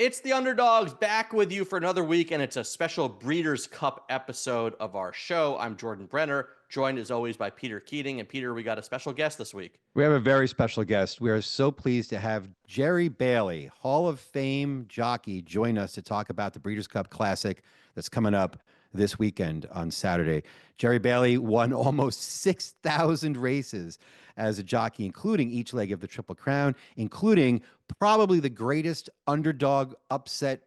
It's the Underdogs back with you for another week, and it's a special Breeders' Cup episode of our show. I'm Jordan Brenner, joined as always by Peter Keating. And Peter, we got a special guest this week. We have a very special guest. We are so pleased to have Jerry Bailey, Hall of Fame jockey, join us to talk about the Breeders' Cup Classic that's coming up this weekend on Saturday. Jerry Bailey won almost 6,000 races as a jockey, including each leg of the Triple Crown, including probably the greatest underdog upset,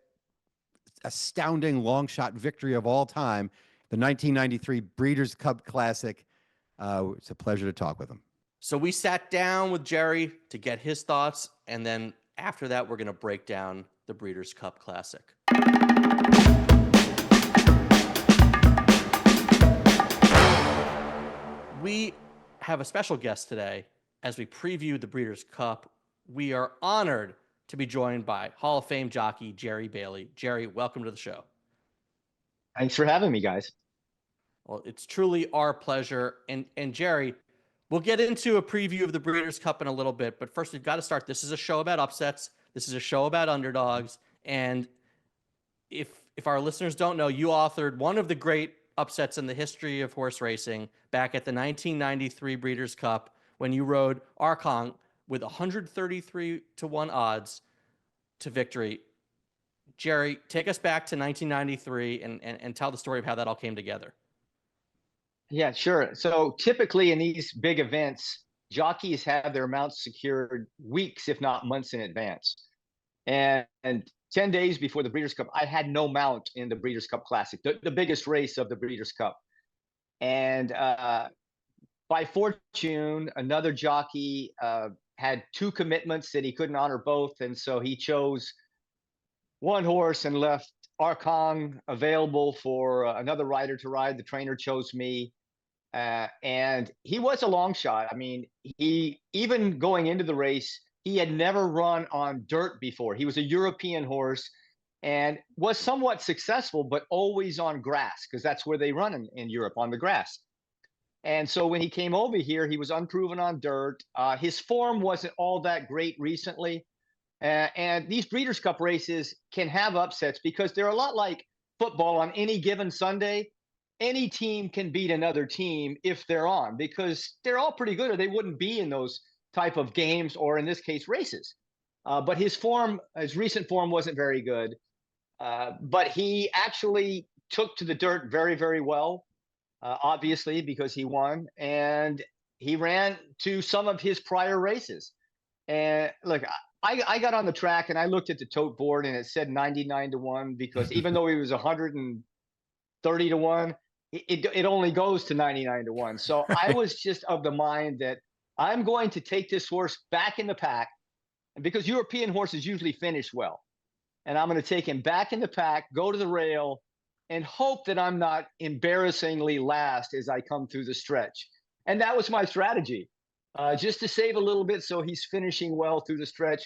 astounding long shot victory of all time, the 1993 Breeders' Cup Classic. It's a pleasure to talk with him. So we sat down with Jerry to get his thoughts, and then after that, we're going to break down the Breeders' Cup Classic. We have a special guest today as we preview the Breeders' Cup. We are honored to be joined by Hall of Fame jockey Jerry Bailey. Jerry, welcome to the show. Thanks for having me, guys. Well, it's truly our pleasure. And Jerry, we'll get into a preview of the Breeders' Cup in a little bit, but first we've got to start. This is a show about upsets. This is a show about underdogs. And if our listeners don't know, you authored one of the great upsets in the history of horse racing back at the 1993 Breeders' Cup when you rode Arkong with 133-1 odds to victory. Jerry, take us back to 1993 and tell the story of how that all came together. Yeah, sure. So typically in these big events, jockeys have their mounts secured weeks, if not months in advance. And 10 days before the Breeders' Cup, I had no mount in the Breeders' Cup Classic, the biggest race of the Breeders' Cup. And by fortune, another jockey had two commitments that he couldn't honor both. And so he chose one horse and left Arkong available for another rider to ride. The trainer chose me. And he was a long shot. I mean, he, even going into the race, he had never run on dirt before. He was a European horse and was somewhat successful, but always on grass, because that's where they run in Europe, on the grass. And so when he came over here, he was unproven on dirt. His form wasn't all that great recently. And these Breeders' Cup races can have upsets because they're a lot like football. On any given Sunday, any team can beat another team if they're on, because they're all pretty good or they wouldn't be in those type of games, or in this case, races. But his recent form wasn't very good. But he actually took to the dirt very, very well, obviously, because he won. And he ran to some of his prior races. And look, I got on the track and I looked at the tote board and it said 99-1, because even though he was 130-1, it only goes to 99-1. So I was just of the mind that I'm going to take this horse back in the pack, because European horses usually finish well. And I'm going to take him back in the pack, go to the rail, and hope that I'm not embarrassingly last as I come through the stretch. And that was my strategy, just to save a little bit so he's finishing well through the stretch.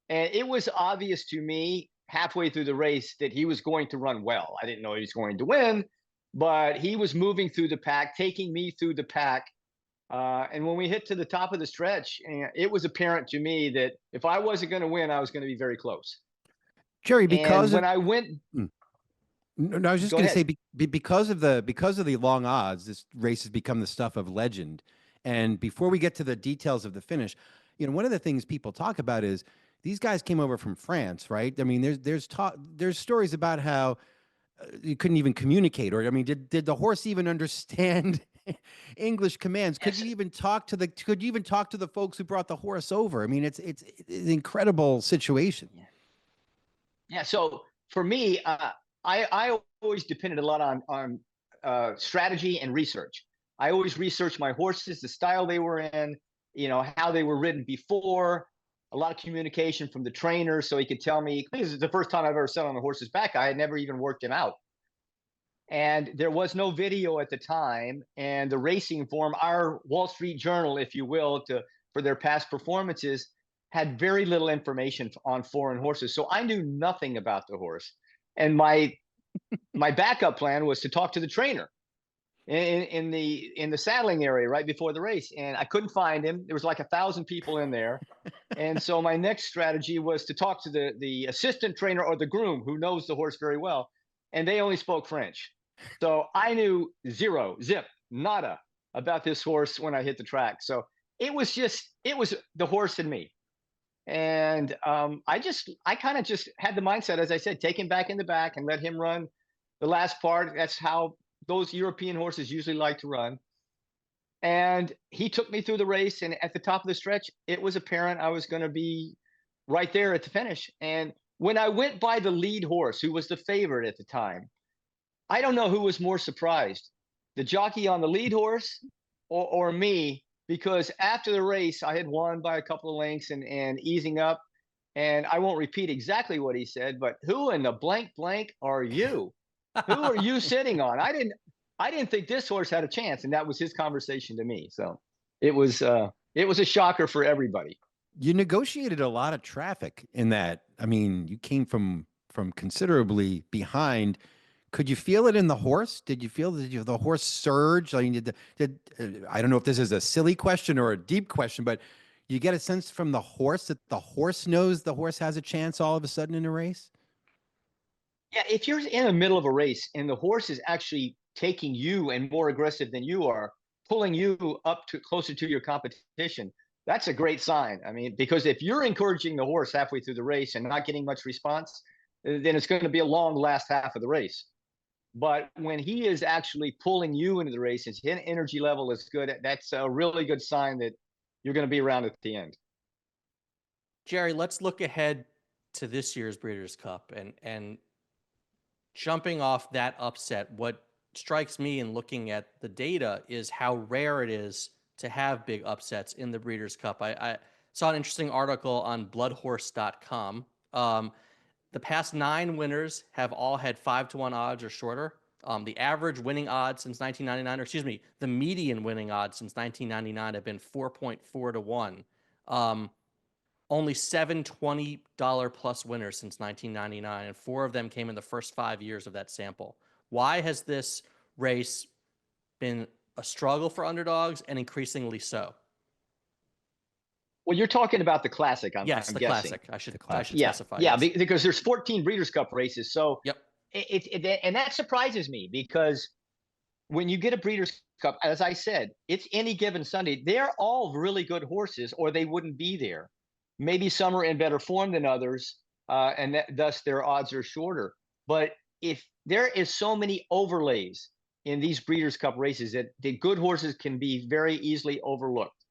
And it was obvious to me halfway through the race that he was going to run well. I didn't know he was going to win, but he was moving through the pack, taking me through the pack. And when we hit to the top of the stretch, it was apparent to me that if I wasn't going to win, I was going to be very close. Jerry, because when I went, no, I was just going to say, because of the long odds, this race has become the stuff of legend. And before we get to the details of the finish, one of the things people talk about is these guys came over from France, right? I mean, there's stories about how you couldn't even communicate, or I mean, did the horse even understand English commands? Could you even talk to the folks who brought the horse over? I mean, it's an incredible situation. Yeah. So for me, I always depended a lot on strategy and research. I always researched my horses, the style they were in, how they were ridden before. A lot of communication from the trainer, so he could tell me. This is the first time I've ever sat on the horse's back. I had never even worked him out. And there was no video at the time, and the racing form, our Wall Street Journal, if you will, for their past performances, had very little information on foreign horses. So I knew nothing about the horse. And my backup plan was to talk to the trainer in the saddling area right before the race, and I couldn't find him. There was like 1,000 people in there, And so my next strategy was to talk to the assistant trainer or the groom who knows the horse very well, and they only spoke French. So I knew zero, zip, nada about this horse when I hit the track. So it was the horse and me. And I kind of just had the mindset, as I said, take him back in the back and let him run the last part. That's how those European horses usually like to run. And he took me through the race. And at the top of the stretch, it was apparent I was going to be right there at the finish. And when I went by the lead horse, who was the favorite at the time, I don't know who was more surprised, the jockey on the lead horse or me, because after the race, I had won by a couple of lengths and easing up. And I won't repeat exactly what he said, but who in the blank blank are you? Who are you sitting on? I didn't think this horse had a chance, and that was his conversation to me. So it was a shocker for everybody. You negotiated a lot of traffic in that. I mean, you came from considerably behind. Could you feel it in the horse? Did you feel the horse surge? I mean, I don't know if this is a silly question or a deep question, but you get a sense from the horse that the horse knows the horse has a chance all of a sudden in a race? Yeah, if you're in the middle of a race and the horse is actually taking you and more aggressive than you are, pulling you up to closer to your competition, that's a great sign. I mean, because if you're encouraging the horse halfway through the race and not getting much response, then it's going to be a long last half of the race. But when he is actually pulling you into the race, his energy level is good. That's a really good sign that you're going to be around at the end. Jerry, let's look ahead to this year's Breeders' Cup and jumping off that upset. What strikes me in looking at the data is how rare it is to have big upsets in the Breeders' Cup. I saw an interesting article on bloodhorse.com. The past 9 winners have all had 5-1 odds or shorter. The average winning odds since 1999, or excuse me, the median winning odds since 1999 have been 4.4 to 1. Only 7 $20 plus winners since 1999, and 4 of them came in the first 5 years of that sample. Why has this race been a struggle for underdogs, and increasingly so? Well, you're talking about the Classic, I'm Yes, the guessing. Classic. I should Yeah, specify. yeah, Yes. because there's 14 Breeders' Cup races. So Yep. and that surprises me because when you get a Breeders' Cup, as I said, it's any given Sunday. They're all really good horses, or they wouldn't be there. Maybe some are in better form than others, and thus their odds are shorter. But if there is so many overlays in these Breeders' Cup races that the good horses can be very easily overlooked.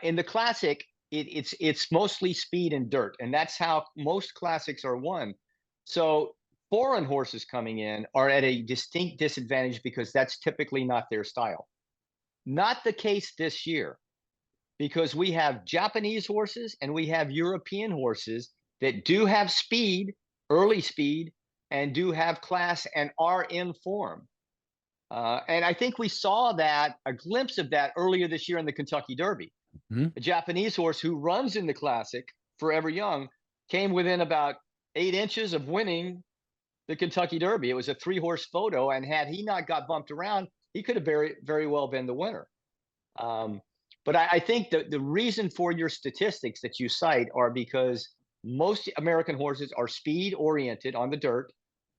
In the Classic, it's mostly speed and dirt, and that's how most Classics are won. So foreign horses coming in are at a distinct disadvantage because that's typically not their style. Not the case this year, because we have Japanese horses and we have European horses that do have speed, early speed, and do have class and are in form. And I think we saw a glimpse of that earlier this year in the Kentucky Derby. A Japanese horse who runs in the Classic, Forever Young, came within about 8 inches of winning the Kentucky Derby. It was a 3-horse photo, and had he not got bumped around, he could have very, very well been the winner. But I think the reason for your statistics that you cite are because most American horses are speed oriented on the dirt,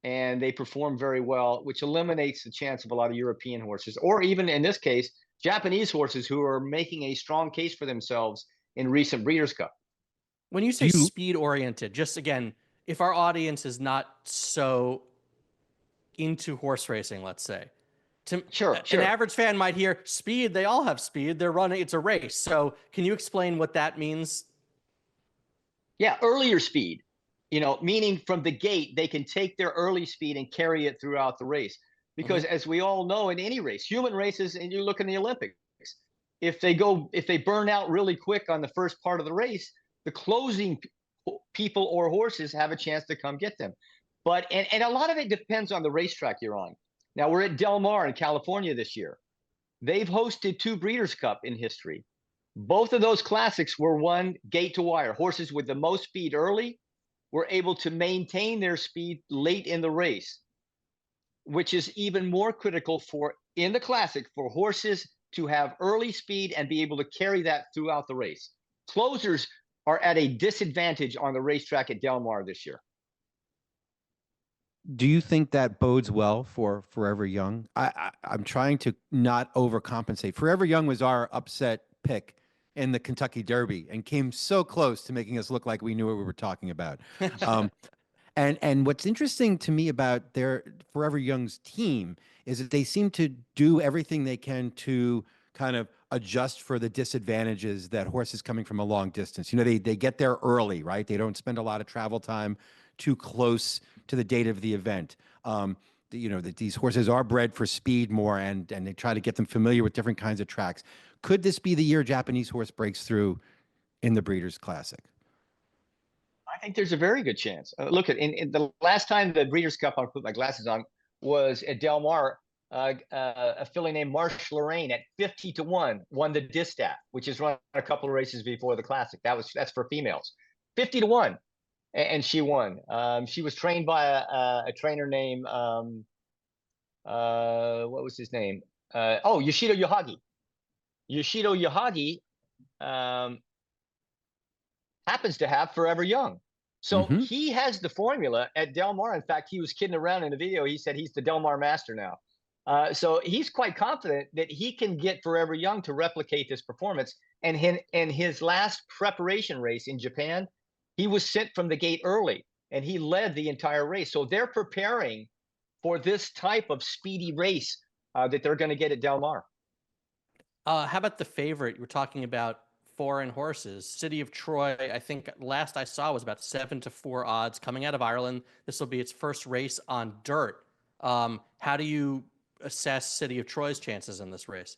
and they perform very well, which eliminates the chance of a lot of European horses, or even in this case, Japanese horses who are making a strong case for themselves in recent Breeders' Cup. When you say speed oriented, just again, if our audience is not so into horse racing, let's say, Sure. an average fan might hear speed. They all have speed. They're running. It's a race. So can you explain what that means? Yeah, earlier speed, meaning from the gate, they can take their early speed and carry it throughout the race. Because as we all know, in any race, human races, and you look in the Olympics, if they burn out really quick on the first part of the race, the closing people or horses have a chance to come get them. But and a lot of it depends on the racetrack you're on. Now we're at Del Mar in California this year. They've hosted 2 Breeders' Cup in history. Both of those Classics were won gate to wire. Horses with the most speed early were able to maintain their speed late in the race, which is even more critical in the Classic for horses to have early speed and be able to carry that throughout the race. Closers are at a disadvantage on the racetrack at Del Mar this year. Do you think that bodes well for Forever Young? I'm trying to not overcompensate. Forever Young was our upset pick in the Kentucky Derby and came so close to making us look like we knew what we were talking about. And what's interesting to me about their Forever Young's team is that they seem to do everything they can to kind of adjust for the disadvantages that horses coming from a long distance. You know, they get there early, right? They don't spend a lot of travel time too close to the date of the event. You know, that these horses are bred for speed more, and they try to get them familiar with different kinds of tracks. Could this be the year Japanese horse breaks through in the Breeders' Classic? I think there's a very good chance. Look, in the last time the Breeders' Cup, I'll put my glasses on, was at Del Mar. A filly named Marsh Lorraine at 50-1 won the Distaff, which is run a couple of races before the Classic. That's for females, 50-1, and she won. She was trained by a trainer named what was his name? Yoshido Yohagi. Yoshido Yohagi happens to have Forever Young. So he has the formula at Del Mar. In fact, he was kidding around in the video. He said he's the Del Mar master now. So he's quite confident that he can get Forever Young to replicate this performance. And in his last preparation race in Japan, he was sent from the gate early and he led the entire race. So they're preparing for this type of speedy race that they're going to get at Del Mar. How about the favorite? We're talking about foreign horses. City of Troy, I think last I saw was about 7-4 odds coming out of Ireland. This will be its first race on dirt. How do you assess City of Troy's chances in this race?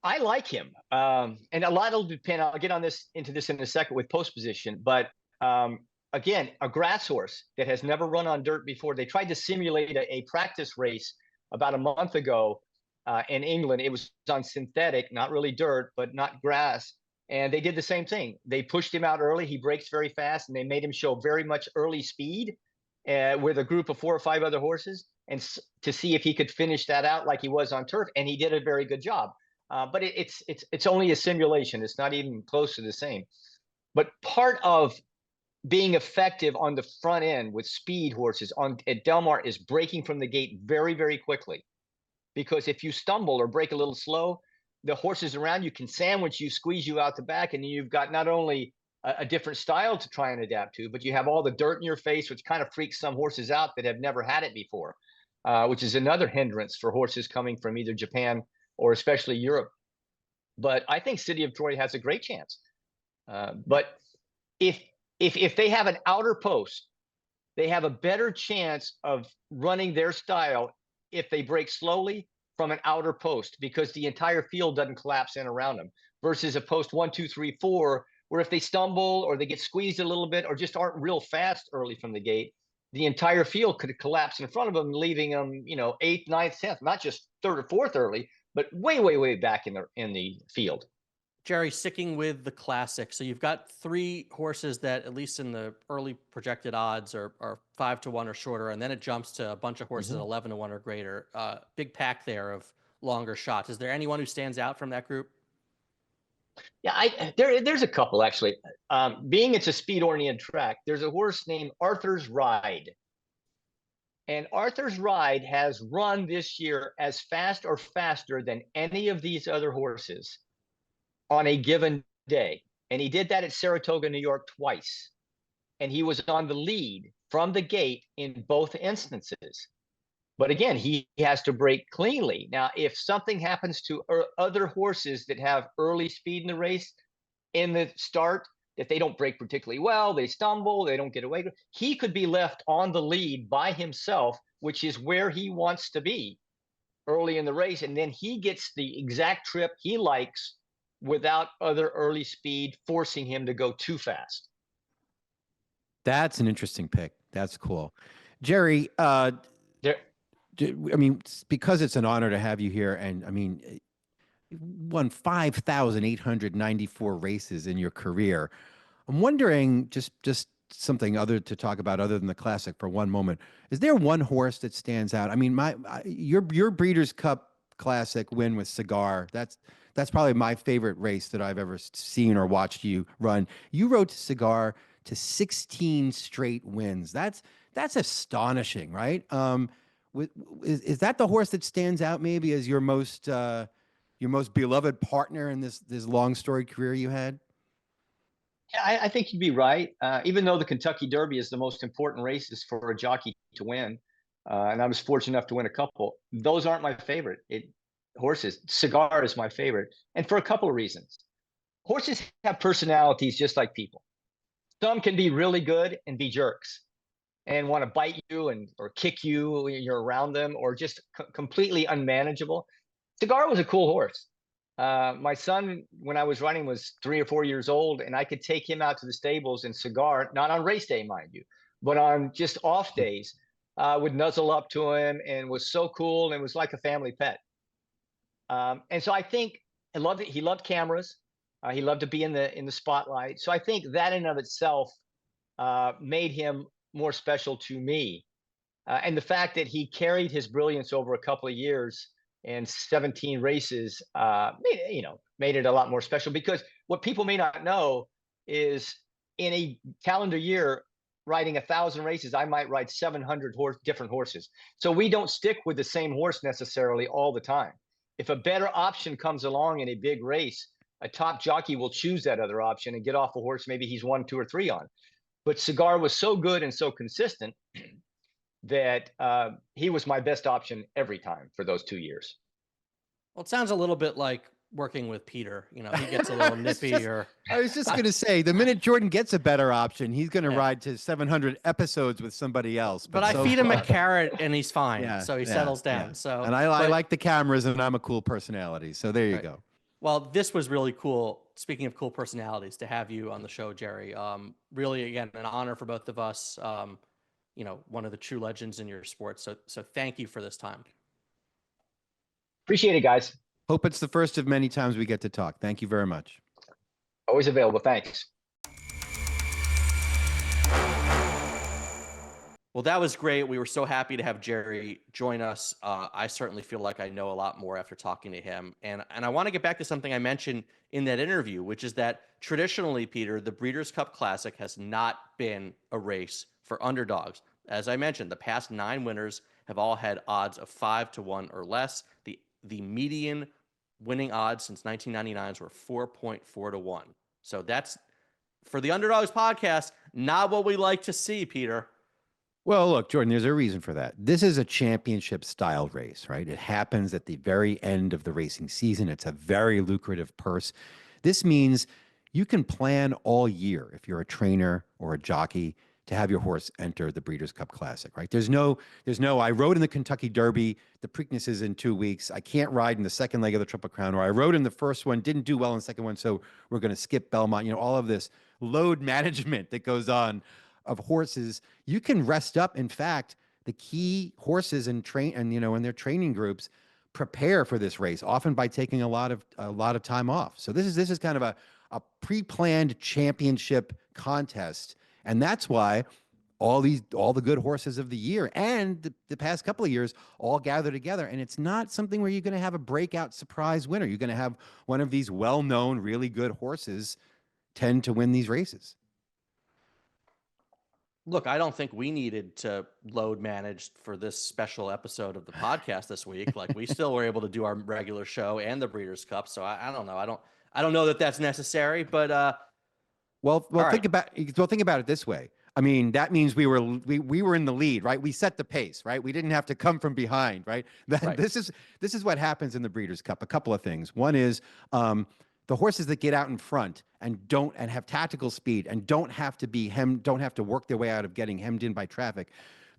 I like him. And a lot will depend. I'll get into this in a second with post position. But again, a grass horse that has never run on dirt before. They tried to simulate a practice race about a month ago in England. It was on synthetic, not really dirt, but not grass. And they did the same thing. They pushed him out early. He breaks very fast, and they made him show very much early speed with a group of 4 or 5 other horses, and to see if he could finish that out like he was on turf. And he did a very good job. But it's only a simulation. It's not even close to the same. But part of being effective on the front end with speed horses at Del Mar is breaking from the gate very, very quickly. Because if you stumble or break a little slow, the horses around you can sandwich you, squeeze you out the back, and you've got not only a different style to try and adapt to, but you have all the dirt in your face, which kind of freaks some horses out that have never had it before, which is another hindrance for horses coming from either Japan or especially Europe. But I think City of Troy has a great chance. But if they have an outer post, they have a better chance of running their style if they break slowly from an outer post, because the entire field doesn't collapse in around them, versus a post 1, 2, 3, 4, where if they stumble or they get squeezed a little bit or just aren't real fast early from the gate, the entire field could collapse in front of them, leaving them, 8th, 9th, 10th, not just 3rd or 4th early, but way, way, way back in the field. Jerry, sticking with the Classic, so you've got 3 horses that, at least in the early projected odds, are 5-1 or shorter, and then it jumps to a bunch of horses at 11-1 or greater. Big pack there of longer shots. Is there anyone who stands out from that group? Yeah, there's a couple actually. Being it's a speed-oriented track, there's a horse named Arthur's Ride. And Arthur's Ride has run this year as fast or faster than any of these other horses on a given day. And he did that at Saratoga, New York twice. And he was on the lead from the gate in both instances. But again, he has to break cleanly. Now, if something happens to other horses that have early speed in the race in the start, if they don't break particularly well, they stumble, they don't get away, he could be left on the lead by himself, which is where he wants to be early in the race. And then he gets the exact trip he likes without other early speed forcing him to go too fast. That's an interesting pick. That's cool. Jerry, because it's an honor to have you here, and you won 5,894 races in your career. I'm wondering, just something other to talk about other than the Classic for one moment. Is there one horse that stands out? I mean, your Breeders' Cup Classic win with Cigar. That's probably my favorite race that I've ever seen or watched you run. You rode Cigar to 16 straight wins. That's astonishing, right? Is that the horse that stands out maybe as your most beloved partner in this long storied career you had? Yeah, I think you'd be right. Even though the Kentucky Derby is the most important races for a jockey to win, and I was fortunate enough to win a couple, those aren't my favorite horses. Cigar is my favorite, and for a couple of reasons. Horses have personalities just like people. Some can be really good and be jerks and want to bite you or kick you when you're around them, or just completely unmanageable. Cigar was a cool horse. My son, when I was running, was 3 or 4 years old, and I could take him out to the stables, and Cigar, not on race day, mind you, but on just off days, would nuzzle up to him and was so cool and was like a family pet. And so I think I loved it. He loved cameras. He loved to be in the spotlight. So I think that in of itself made him more special to me. And the fact that he carried his brilliance over a couple of years and 17 races, made it a lot more special. Because what people may not know is, in a calendar year, riding 1,000 races, I might ride 700 different horses. So we don't stick with the same horse necessarily all the time. If a better option comes along in a big race, a top jockey will choose that other option and get off a horse maybe he's 1, 2, or 3 on. But Cigar was so good and so consistent that he was my best option every time for those 2 years. Well, it sounds a little bit like working with Peter. You know, he gets a little nippy. I was just going to say, the minute Jordan gets a better option, he's going to ride to 700 episodes with somebody else. But I feed him a carrot and he's fine. Yeah, So he settles down. So, and I like the cameras, and I'm a cool personality. So there you go. Well, this was really cool. Speaking of cool personalities, to have you on the show, Jerry. Really, again, an honor for both of us. One of the true legends in your sport. So thank you for this time. Appreciate it, guys. Hope it's the first of many times we get to talk. Thank you very much. Always available. Thanks. Well, that was great. We were so happy to have Jerry join us. I certainly feel like I know a lot more after talking to him. And I want to get back to something I mentioned in that interview, which is that traditionally, Peter, the Breeders' Cup Classic has not been a race for underdogs. As I mentioned, the past 9 winners have all had odds of 5-1 or less. The median winning odds since 1999 were 4.4-1. So that's, for the Underdogs podcast, not what we like to see, Peter. Well, look, Jordan, there's a reason for that. This is a championship style race, right? It happens at the very end of the racing season. It's a very lucrative purse. This means you can plan all year, if you're a trainer or a jockey, to have your horse enter the Breeders' Cup Classic, right? There's no, I rode in the Kentucky Derby, the Preakness is in 2 weeks. I can't ride in the second leg of the Triple Crown, or I rode in the first one, didn't do well in the second one, so we're going to skip Belmont. All of this load management that goes on of horses. You can rest up. In fact, the key horses and in their training groups prepare for this race, often by taking a lot of time off. So this is kind of a pre-planned championship contest. And that's why all the good horses of the year and the past couple of years all gather together. And it's not something where you're going to have a breakout surprise winner. You're going to have one of these well-known, really good horses tend to win these races. Look, I don't think we needed to load manage for this special episode of the podcast this week. Like, we still were able to do our regular show and the Breeders' Cup. So I don't know. I don't know that that's necessary, but Well, think about it this way. I mean, that means we were in the lead, right? We set the pace, right? We didn't have to come from behind, right? Right. This is what happens in the Breeders' Cup. A couple of things. One is the horses that get out in front and have tactical speed and don't have to work their way out of getting hemmed in by traffic.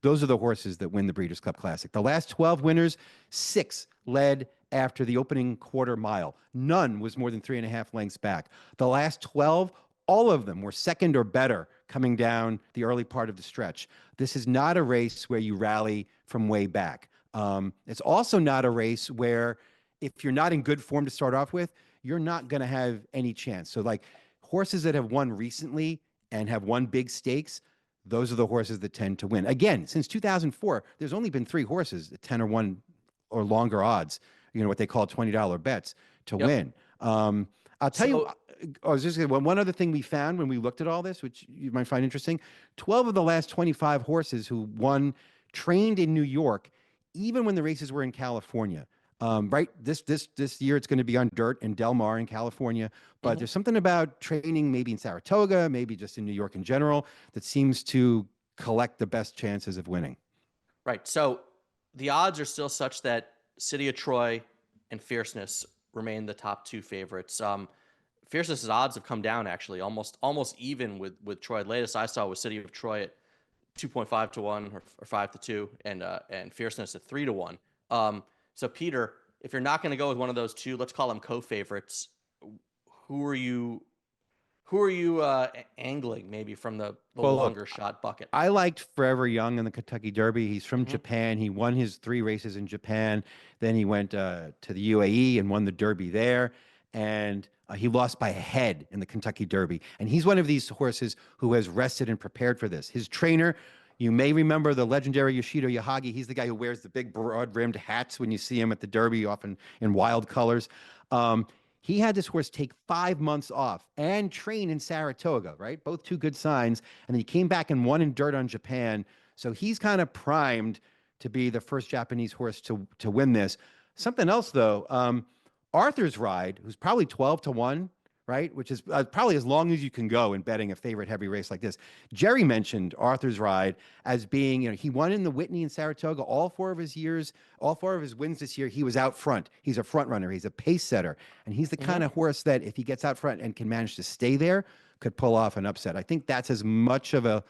Those are the horses that win the Breeders' Cup Classic. The last 12 winners, 6 led after the opening quarter mile. None was more than 3.5 lengths back. The last 12, all of them were second or better coming down the early part of the stretch. This is not a race where you rally from way back. It's also not a race where, if you're not in good form to start off with, you're not going to have any chance. So, like, horses that have won recently and have won big stakes, those are the horses that tend to win. Again, since 2004, there's only been 3 horses at 10 or 1 or longer odds what they call $20 bets to Yep. win. I'll tell you, So I was just gonna, one other thing we found when we looked at all this, which you might find interesting, 12 of the last 25 horses who won trained in New York, even when the races were in California. Right, this year it's going to be on dirt in Del Mar in California, but Mhm. there's something about training maybe in Saratoga, maybe just in New York in general, that seems to collect the best chances of winning. right. So the odds are still such that City of Troy and Fierceness remain the top two favorites. Fierceness's odds have come down actually, almost even with Troy. The latest I saw was City of Troy at 2.5 to 1 or 5 to 2, and Fierceness at 3 to 1. So Peter, if you're not going to go with one of those two, let's call them co-favorites. Who are you? Who are you angling maybe from the Well, longer look, shot bucket? I liked Forever Young in the Kentucky Derby. He's from Hmm. Japan. He won his 3 races in Japan. Then he went to the UAE and won the Derby there. And he lost by a head in the Kentucky Derby. And he's one of these horses who has rested and prepared for this. His trainer, you may remember the legendary Yoshido Yahagi. He's the guy who wears the big broad-rimmed hats when you see him at the Derby, often in wild colors. He had this horse take 5 months off and train in Saratoga, right? Both two good signs. And then he came back and won in dirt on Japan. So he's kind of primed to be the first Japanese horse to win this. Something else, though, Arthur's Ride, who's probably 12 to 1, right? Which is probably as long as you can go in betting a favorite heavy race like this. Jerry mentioned Arthur's Ride as being, he won in the Whitney and Saratoga all 4 of his years, all 4 of his wins this year. He was out front. He's a front runner. He's a pace setter. And he's the kind of horse that if he gets out front and can manage to stay there, could pull off an upset. I think that's as much of a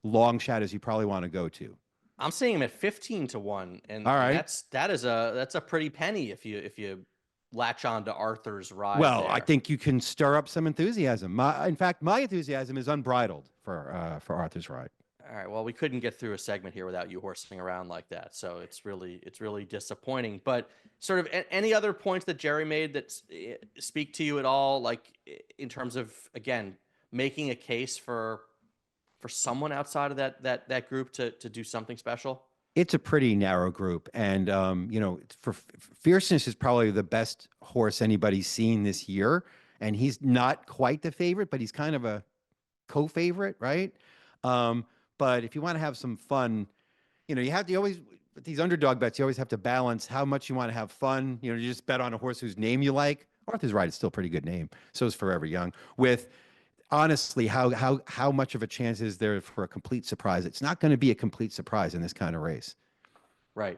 long shot as you probably want to go to. I'm seeing him at 15 to 1, and, All right. that's a pretty penny if you latch on to Arthur's Ride. Well, there. I think you can stir up some enthusiasm. In fact, my enthusiasm is unbridled for Arthur's Ride. All right. Well, we couldn't get through a segment here without you horsing around like that, so it's really disappointing. But sort of any other points that Jerry made that speak to you at all, like in terms of again making a case for someone outside of that group to do something special? It's a pretty narrow group, and for Fierceness is probably the best horse anybody's seen this year, and he's not quite the favorite, but he's kind of a co-favorite, right? But if you want to have some fun, you have to always with these underdog bets, you always have to balance how much you want to have fun. You just bet on a horse whose name you like. Arthur's Ride is still a pretty good name. So is Forever Young. With honestly, how much of a chance is there for a complete surprise? It's not going to be a complete surprise in this kind of race. Right.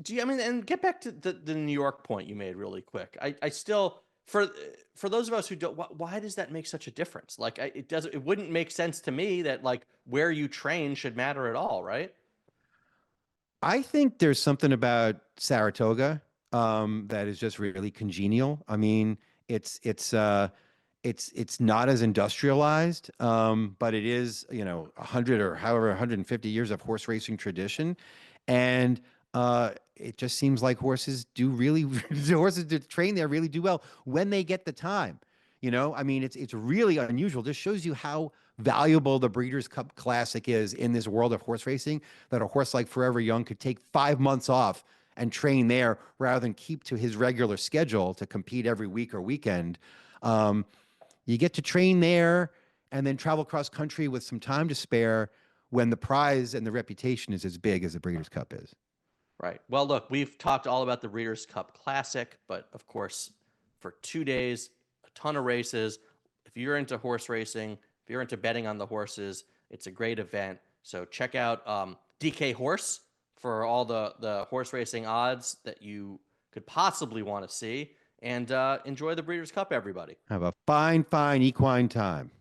Do you? I mean, and get back to the New York point you made really quick. I still for those of us who don't, why does that make such a difference? Like, it wouldn't make sense to me that like where you train should matter at all, right? I think there's something about Saratoga that is just really congenial. I mean, it's not as industrialized, but it is 100 or however 150 years of horse racing tradition, and it just seems like horses do really the horses that train there really do well when they get the time. I mean, it's really unusual. This shows you how valuable the Breeders' Cup Classic is in this world of horse racing, that a horse like Forever Young could take 5 months off and train there rather than keep to his regular schedule to compete every week or weekend. You get to train there and then travel cross country with some time to spare when the prize and the reputation is as big as the Breeders' Cup is. Right. Well, look, we've talked all about the Breeders' Cup Classic, but of course, for 2 days, a ton of races. If you're into horse racing, if you're into betting on the horses, it's a great event. So check out DK Horse for all the horse racing odds that you could possibly want to see. And enjoy the Breeders' Cup, everybody. Have a fine equine time.